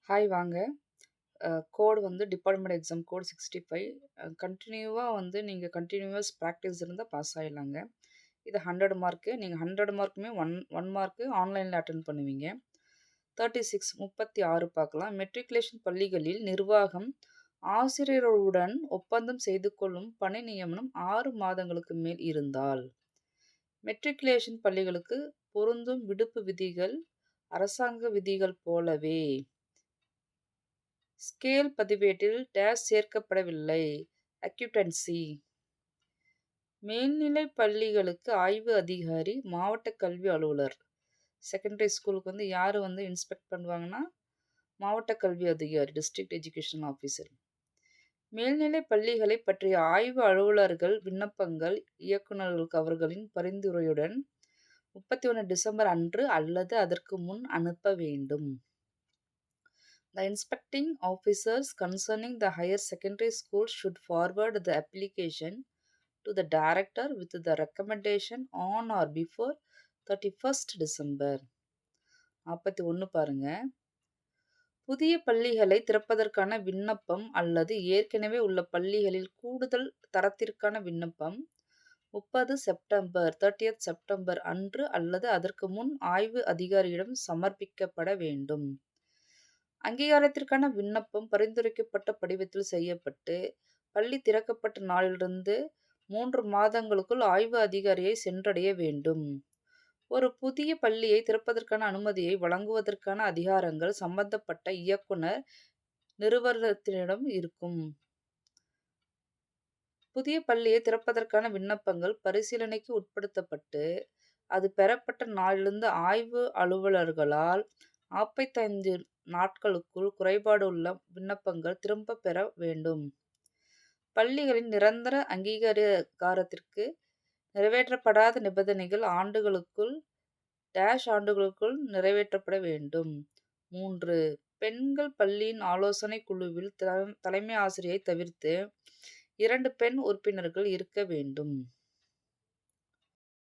Hi வாங்க. கோடு வந்து department exam code 65. கன்டினியூவா வந்து நீங்க கன்டினியூவஸ் பிராக்டிஸ் இருந்தா பாஸ் ஆயிடலாங்க. இது 100 மார்க்கு. நீங்க 100 மார்க்குமே 1 மார்க்கு ஆன்லைன்ல அட்டெண்ட் பண்ணுவீங்க. 36 பார்க்கலாம். மெட்ரிகுலேஷன் பள்ளிகளில் நிர்வாகம் ஆசிரியர்களுடன் ஒப்பந்தம் செய்து கொள்ளும் பணி நியமனம் 6 மாதங்களுக்கு மேல் இருந்தால், மெட்ரிகுலேஷன் பள்ளிகளுக்கு பொருந்தும் விடுப்பு விதிகள் அரசாங்க விதிகள் போலவே ஸ்கேல் பதிவேட்டில் டேஷ் சேர்க்கப்படவில்லை. அக்யூட்டன்சி மேல்நிலைப் பள்ளிகளுக்கு ஆய்வு அதிகாரி, மாவட்ட கல்வி அலுவலர். செகண்டரி ஸ்கூலுக்கு வந்து யார் வந்து இன்ஸ்பெக்ட் பண்ணுவாங்கன்னா, மாவட்ட கல்வி அதிகாரி, டிஸ்ட்ரிக்ட் எஜுகேஷன் ஆஃபீஸர். மேல்நிலைப் பள்ளிகளை பற்றிய ஆய்வு அலுவலர்கள் விண்ணப்பங்கள் இயக்குநர்களுக்கு அவர்களின் பரிந்துரையுடன் 31 டிசம்பர் அன்று அல்லது அதற்கு முன் அனுப்ப வேண்டும். The inspecting officers concerning the higher secondary school should forward the application to the director with the recommendation on or before 31st December. 41 பாருங்க. புதிய பள்ளிகளை திறப்பதற்கான விண்ணப்பம் அல்லது ஏற்கனவே உள்ள பள்ளிகளில் கூடுதல் தரத்திற்கான விண்ணப்பம் 30th செப்டம்பர் அன்று அல்லது அதற்கு முன் ஆய்வு அதிகாரியிடம் சமர்ப்பிக்கப்பட வேண்டும். அங்கீகாரத்திற்கான விண்ணப்பம் பரிந்துரைக்கப்பட்ட படிவத்தில் செய்யப்பட்டு, பள்ளி திறக்கப்பட்ட நாளிலிருந்து 3 மாதங்களுக்குள் ஆய்வு அதிகாரியை சென்றடைய வேண்டும். ஒரு புதிய பள்ளியை திறப்பதற்கான அனுமதியை வழங்குவதற்கான அதிகாரங்கள் சம்பந்தப்பட்ட இயக்குனர் நிறுவனத்திடம் இருக்கும். புதிய பள்ளியை திறப்பதற்கான விண்ணப்பங்கள் பரிசீலனைக்கு உட்படுத்தப்பட்டு, அது பெறப்பட்ட நாளிலிருந்து ஆய்வு அலுவலர்களால் 45 நாட்களுக்குள் குறைபாடு உள்ள விண்ணப்பங்கள் திரும்பப் பெற வேண்டும். பள்ளிகளின் நிரந்தர அங்கீகாரத்திற்கு நிறைவேற்றப்படாத நிபந்தனைகள் ஆண்டுகளுக்குள் நிறைவேற்றப்பட வேண்டும். 3. பெண்கள் பள்ளியின் ஆலோசனைக் குழுவில் தலைமை ஆசிரியரை தவிர்த்து 2 பெண் உறுப்பினர்கள் இருக்க வேண்டும்.